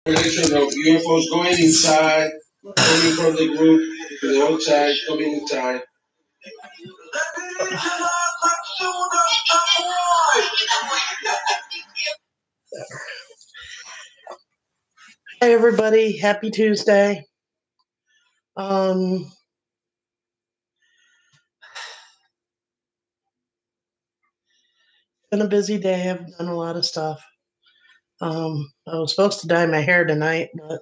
Relation of UFOs going inside, coming from the group to the outside, coming inside. Hi everybody, happy Tuesday. It's been a busy day. I've done a lot of stuff. I was supposed to dye my hair tonight, but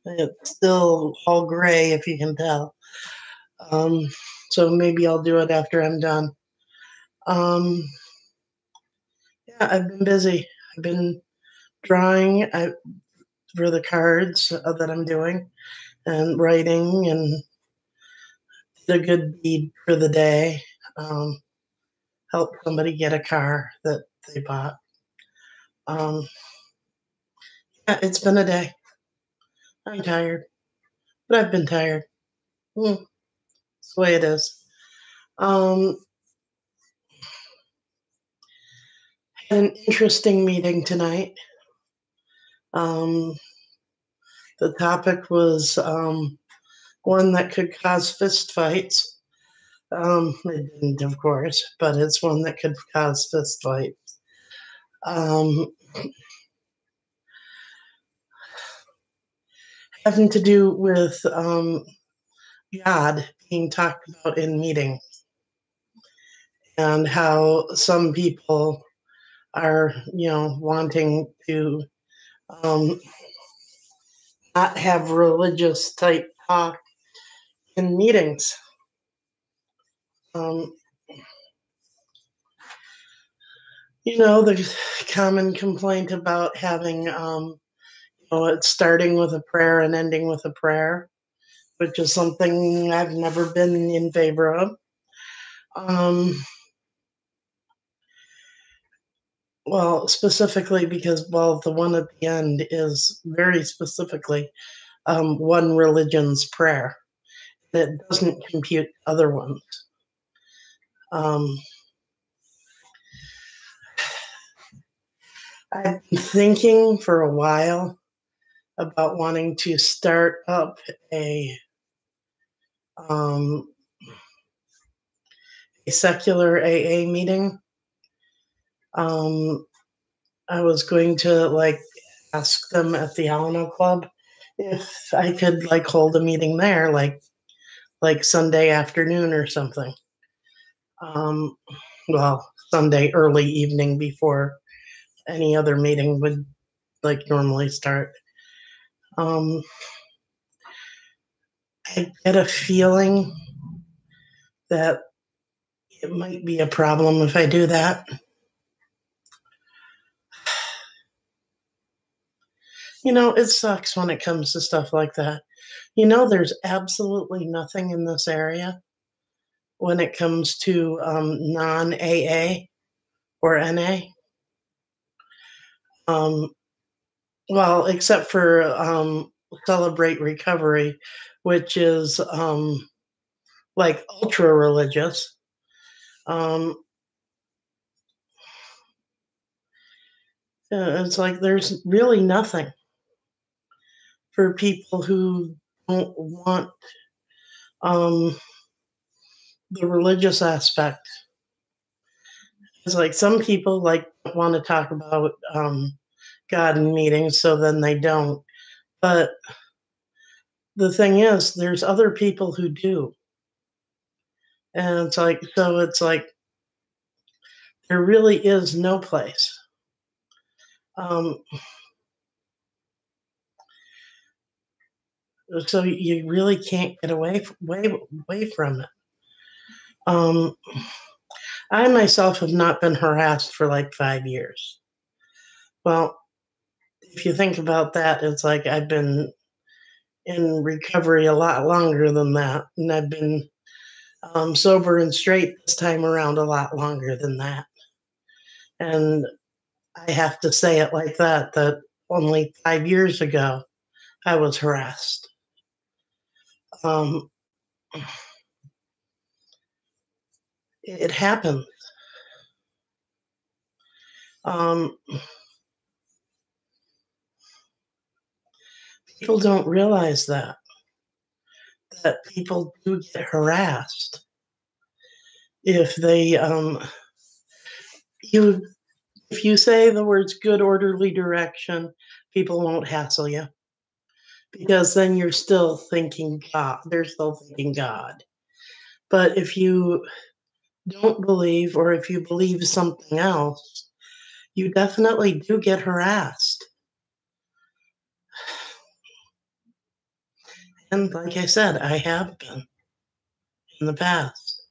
it's still all gray, if you can tell. So maybe I'll do it after I'm done. Yeah, I've been busy. I've been drawing for the cards that I'm doing and writing and did a good deed for the day. Help somebody get a car that they bought. Yeah, it's been a day. I'm tired, but I've been tired. It's the way it is. Had an interesting meeting tonight. The topic was one that could cause fist fights. It didn't, of course, but it's one that could cause fist fights. Having to do with God being talked about in meetings and how some people are, wanting to not have religious type talk in meetings. The common complaint about having, it's starting with a prayer and ending with a prayer, which is something I've never been in favor of. Well, specifically because, the one at the end is very specifically one religion's prayer. It doesn't compute other ones. I've been thinking for a while about wanting to start up a secular AA meeting. I was going to ask them at the Alano Club if I could hold a meeting there, like Sunday afternoon or something. Sunday early evening before any other meeting would normally start. I get a feeling that it might be a problem if I do that. It sucks when it comes to stuff like that. There's absolutely nothing in this area when it comes to non-AA or NA. Except for Celebrate Recovery, which is ultra religious. It's there's really nothing for people who don't want the religious aspect. It's some people want to talk about God in meetings, so then they don't. But the thing is, there's other people who do. And it's there really is no place. So you really can't get away from it. I myself have not been harassed for 5 years. Well, if you think about that, it's I've been in recovery a lot longer than that, and I've been sober and straight this time around a lot longer than that. And I have to say it like that only 5 years ago, I was harassed. It happens. People don't realize that people do get harassed if they you if you say the words good orderly direction, people won't hassle you because then you're still thinking God. They're still thinking God. But if you don't believe or if you believe something else, you definitely do get harassed. And like I said, I have been in the past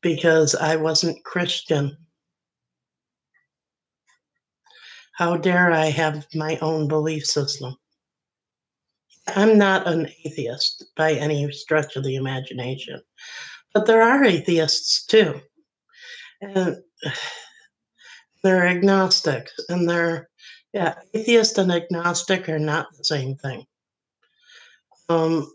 because I wasn't Christian. How dare I have my own belief system? I'm not an atheist by any stretch of the imagination, but there are atheists too. And they're agnostics, and yeah, atheist and agnostic are not the same thing. Um,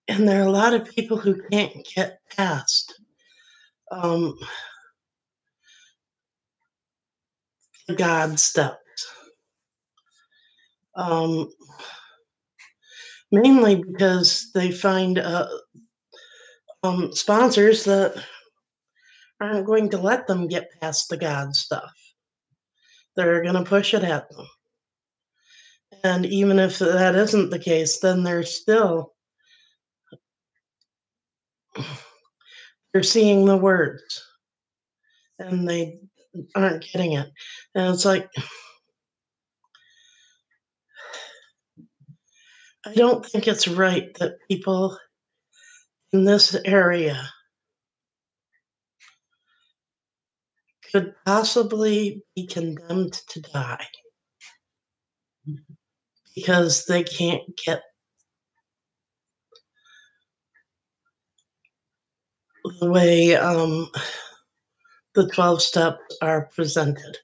and there are a lot of people who can't get past um, the God steps, um, mainly because they find sponsors that aren't going to let them get past the God stuff. They're going to push it at them. And even if that isn't the case, then they're seeing the words and they aren't getting it. And it's like, I don't think it's right that people in this area could possibly be condemned to die because they can't get the way the 12 steps are presented.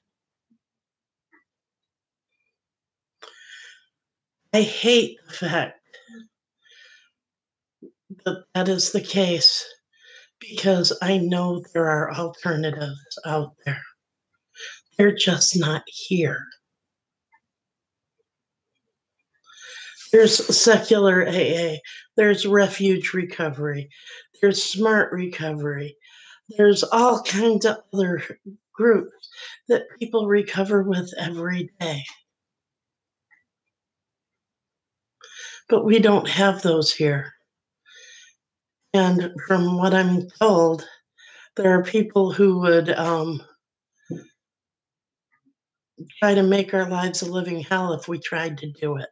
I hate the fact that that is the case because I know there are alternatives out there. They're just not here. There's secular AA, there's refuge recovery, there's smart recovery, there's all kinds of other groups that people recover with every day. But we don't have those here. And from what I'm told, there are people who would try to make our lives a living hell if we tried to do it.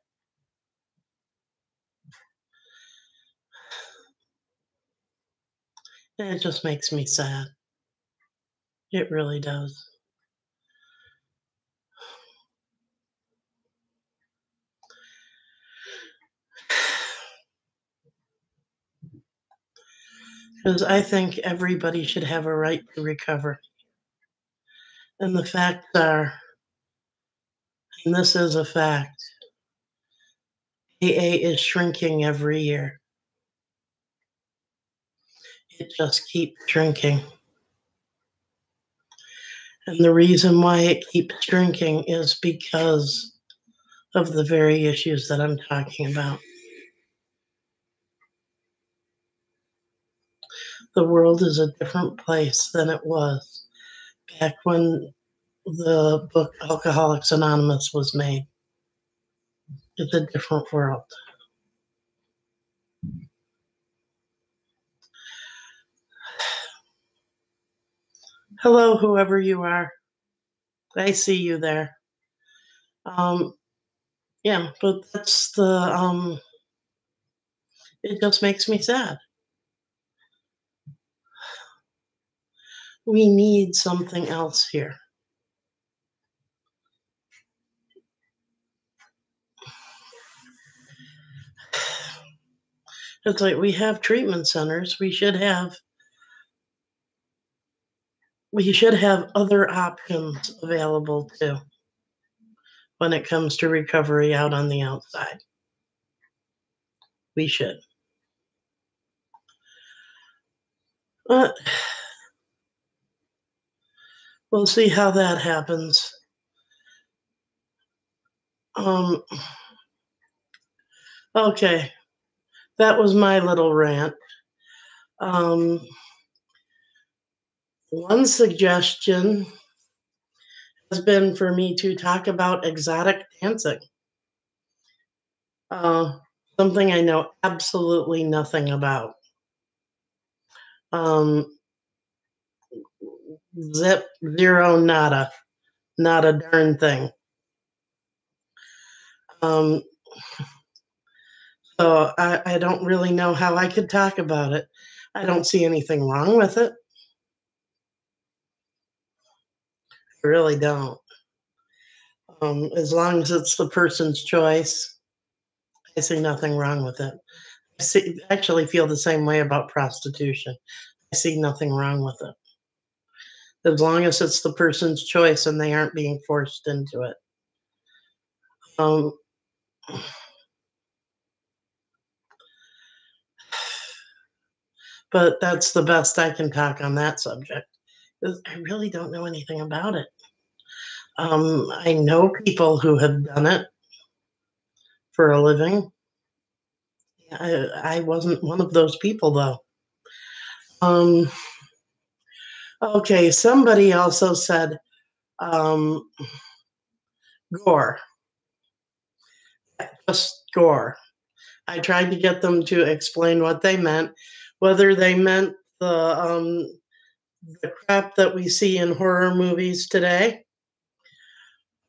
And it just makes me sad. It really does. Because I think everybody should have a right to recover. And the facts are, and this is a fact, AA is shrinking every year. It just keeps shrinking. And the reason why it keeps shrinking is because of the very issues that I'm talking about. The world is a different place than it was back when the book Alcoholics Anonymous was made. It's a different world. Hello, whoever you are. I see you there. Yeah, but that's it just makes me sad. We need something else here. It's like we have treatment centers. We should have other options available too when it comes to recovery out on the outside. We should. But we'll see how that happens. Um, okay, that was my little rant. Um, one suggestion has been for me to talk about exotic dancing, uh, something I know absolutely nothing about. Um, zip, zero, nada, not a darn thing. Um, so I don't really know how I could talk about it. I don't see anything wrong with it. I really don't. As long as it's the person's choice, I see nothing wrong with it. Actually feel the same way about prostitution. I see nothing wrong with it. As long as it's the person's choice and they aren't being forced into it. Um, but that's the best I can talk on that subject. I really don't know anything about it. I know people who have done it for a living. I wasn't one of those people, though. Um, okay, somebody also said um, gore, just gore. I tried to get them to explain what they meant, whether they meant the crap that we see in horror movies today,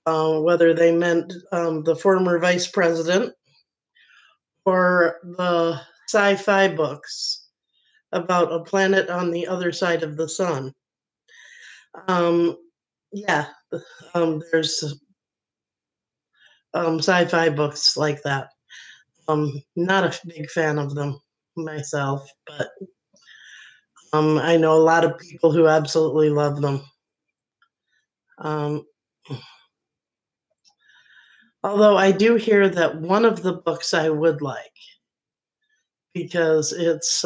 whether they meant the former vice president or the sci-fi books about a planet on the other side of the sun. Um, yeah, there's sci-fi books like that. Not a big fan of them myself, but I know a lot of people who absolutely love them. Um, although I do hear that one of the books I would like because it's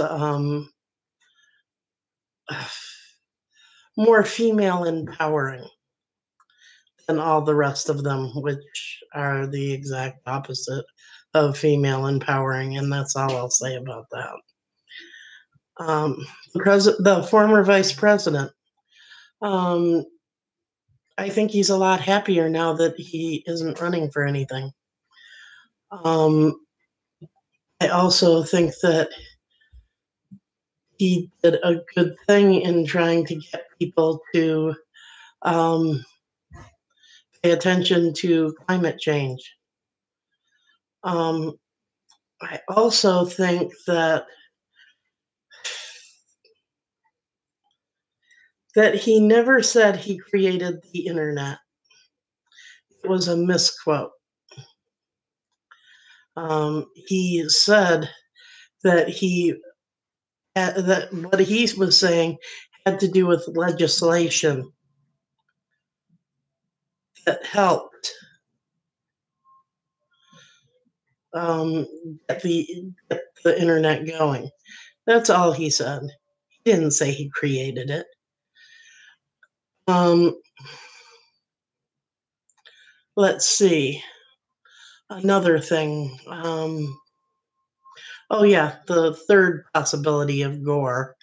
more female empowering than all the rest of them, which are the exact opposite of female empowering, and that's all I'll say about that. The former vice president, um, I think he's a lot happier now that he isn't running for anything. Um, I also think that he did a good thing in trying to get people to um, pay attention to climate change. Um, I also think that he never said he created the internet. It was a misquote. He said that that what he was saying had to do with legislation that helped um, get the internet going. That's all he said. He didn't say he created it. Um, let's see. Another thing. Oh, yeah, the third possibility of gore.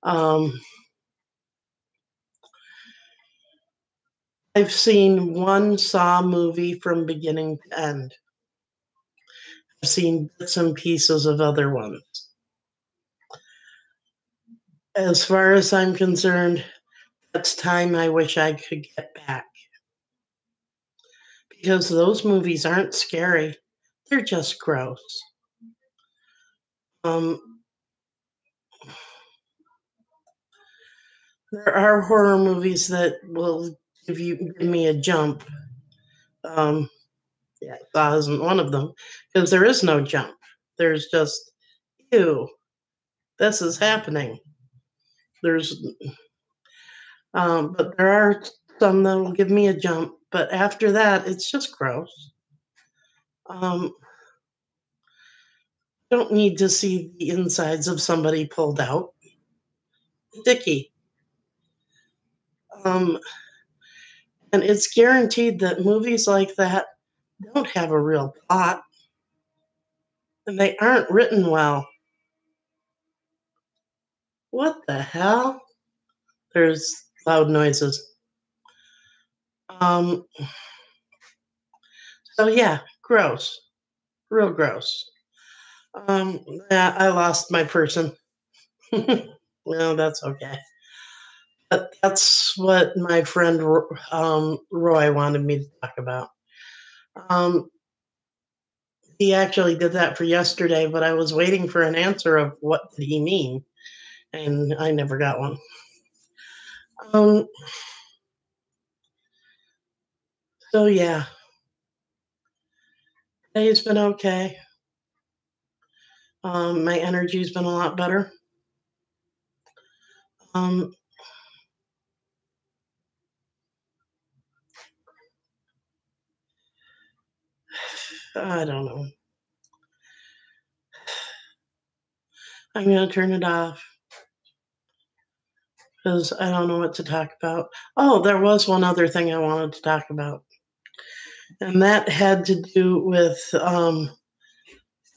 Um, I've seen one Saw movie from beginning to end. I've seen bits and pieces of other ones. As far as I'm concerned, that's time I wish I could get back. Because those movies aren't scary, they're just gross. Um, there are horror movies that will give me a jump. Um, yeah, Saw isn't one of them because there is no jump. There's just, ew, this is happening. There's, but there are some that will give me a jump. But after that, it's just gross. Um, don't need to see the insides of somebody pulled out. Dicky. Um, and it's guaranteed that movies like that don't have a real plot, and they aren't written well. What the hell? There's loud noises. Um, so yeah, gross. Real gross. Yeah, I lost my person. No, that's okay. But that's what my friend Roy wanted me to talk about. Um, he actually did that for yesterday, but I was waiting for an answer of what did he mean, and I never got one. Um, so yeah, today's been okay. My energy's been a lot better. Um, I don't know. I'm gonna turn it off because I don't know what to talk about. Oh, there was one other thing I wanted to talk about, and that had to do with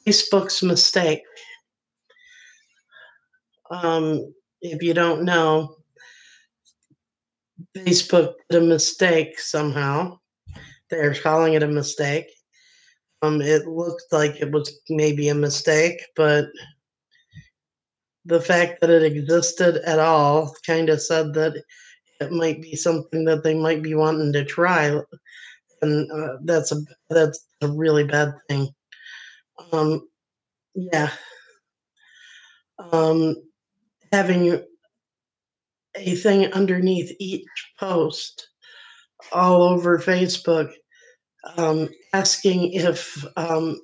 Facebook's mistake. If you don't know, Facebook did a mistake somehow. They're calling it a mistake. It looked like it was maybe a mistake, but the fact that it existed at all kind of said that it might be something that they might be wanting to try, and that's a really bad thing. Um, yeah, um, having a thing underneath each post all over Facebook, asking if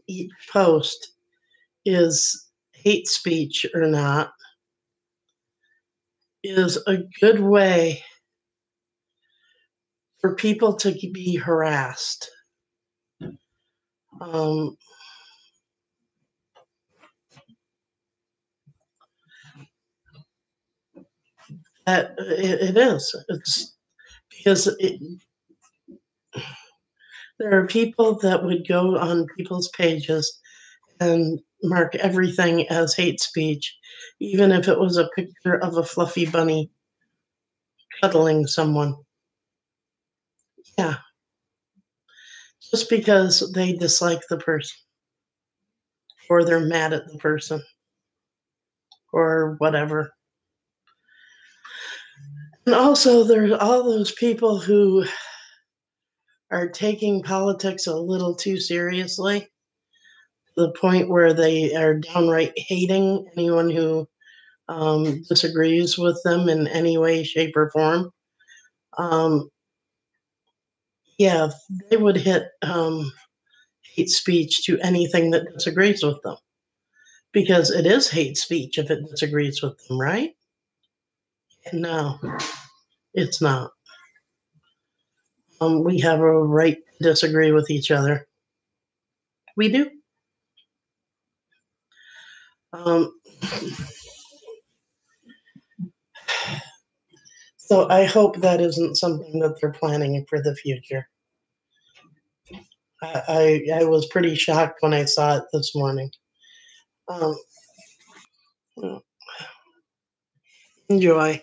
each post is hate speech or not, is a good way for people to be harassed. Um, it is. It's because there are people that would go on people's pages and mark everything as hate speech, even if it was a picture of a fluffy bunny cuddling someone. Yeah, just because they dislike the person or they're mad at the person or whatever. And also, there's all those people who are taking politics a little too seriously, to the point where they are downright hating anyone who disagrees with them in any way, shape, or form. Um, yeah, they would hit hate speech to anything that disagrees with them because it is hate speech if it disagrees with them, right? No, it's not. We have a right to disagree with each other. We do. Um, so I hope that isn't something that they're planning for the future. I was pretty shocked when I saw it this morning. Um, enjoy.